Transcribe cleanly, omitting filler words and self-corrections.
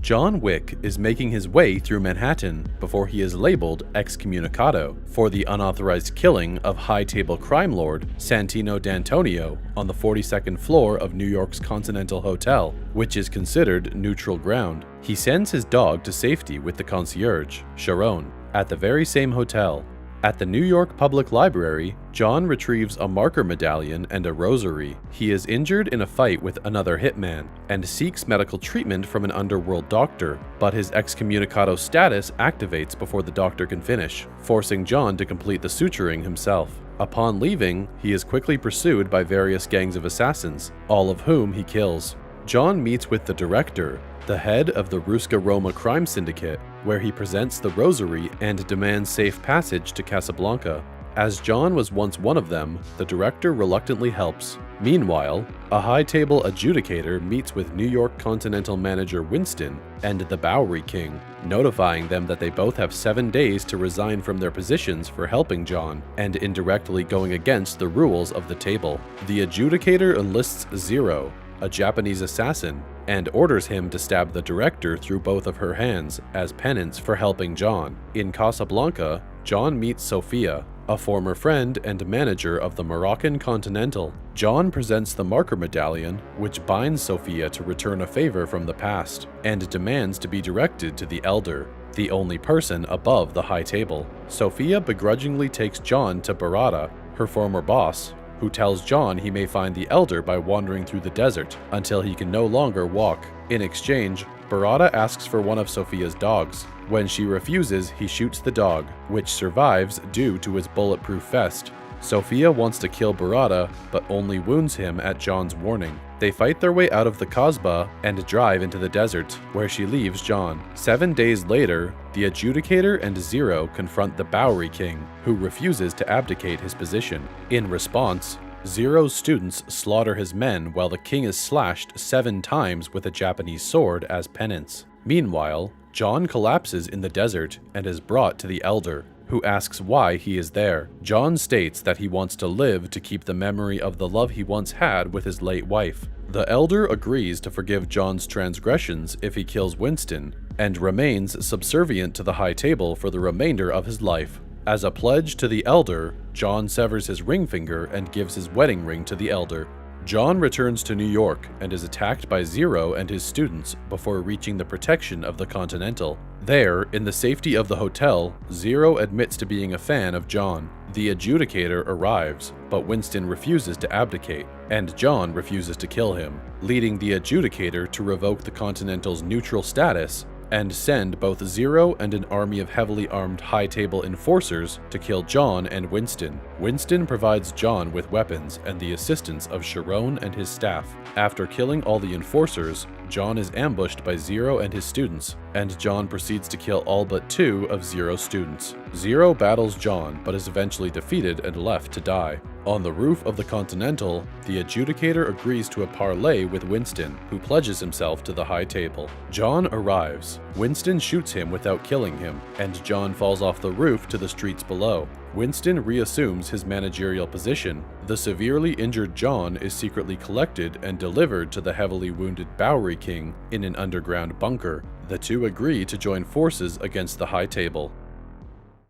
John Wick is making his way through Manhattan before he is labeled excommunicado for the unauthorized killing of high-table crime lord Santino D'Antonio on the 42nd floor of New York's Continental Hotel, which is considered neutral ground. He sends his dog to safety with the concierge, Sharon, at the very same hotel. At the New York Public Library, John retrieves a marker medallion and a rosary. He is injured in a fight with another hitman and seeks medical treatment from an underworld doctor, but his excommunicado status activates before the doctor can finish, forcing John to complete the suturing himself. Upon leaving, he is quickly pursued by various gangs of assassins, all of whom he kills. John meets with the director, the head of the Ruska Roma crime syndicate, where he presents the rosary and demands safe passage to Casablanca. As John was once one of them, the director reluctantly helps. Meanwhile, a high-table adjudicator meets with New York Continental manager Winston and the Bowery King, notifying them that they both have 7 days to resign from their positions for helping John and indirectly going against the rules of the table. The adjudicator enlists Zero, a Japanese assassin, and orders him to stab the director through both of her hands as penance for helping John. In Casablanca, John meets Sophia, a former friend and manager of the Moroccan Continental. John presents the marker medallion, which binds Sophia to return a favor from the past, and demands to be directed to the Elder, the only person above the high table. Sophia begrudgingly takes John to Barada, her former boss, who tells John he may find the Elder by wandering through the desert until he can no longer walk. In exchange, Barada asks for one of Sophia's dogs. When she refuses, he shoots the dog, which survives due to his bulletproof vest. Sophia wants to kill Barada, but only wounds him at John's warning. They fight their way out of the Kasbah and drive into the desert, where she leaves John. 7 days later, the adjudicator and Zero confront the Bowery King, who refuses to abdicate his position. In response, Zero's students slaughter his men while the king is slashed 7 times with a Japanese sword as penance. Meanwhile, John collapses in the desert and is brought to the Elder, who asks why he is there. John states that he wants to live to keep the memory of the love he once had with his late wife. The Elder agrees to forgive John's transgressions if he kills Winston, and remains subservient to the high table for the remainder of his life. As a pledge to the Elder, John severs his ring finger and gives his wedding ring to the Elder. John returns to New York and is attacked by Zero and his students before reaching the protection of the Continental. There, in the safety of the hotel, Zero admits to being a fan of John. The adjudicator arrives, but Winston refuses to abdicate, and John refuses to kill him, leading the adjudicator to revoke the Continental's neutral status and send both Zero and an army of heavily armed high-table enforcers to kill John and Winston. Winston provides John with weapons and the assistance of Sharon and his staff. After killing all the enforcers, John is ambushed by Zero and his students, and John proceeds to kill all but 2 of Zero's students. Zero battles John, but is eventually defeated and left to die. On the roof of the Continental, the adjudicator agrees to a parley with Winston, who pledges himself to the high table. John arrives. Winston shoots him without killing him, and John falls off the roof to the streets below. Winston reassumes his managerial position. The severely injured John is secretly collected and delivered to the heavily wounded Bowery King in an underground bunker. The two agree to join forces against the high table.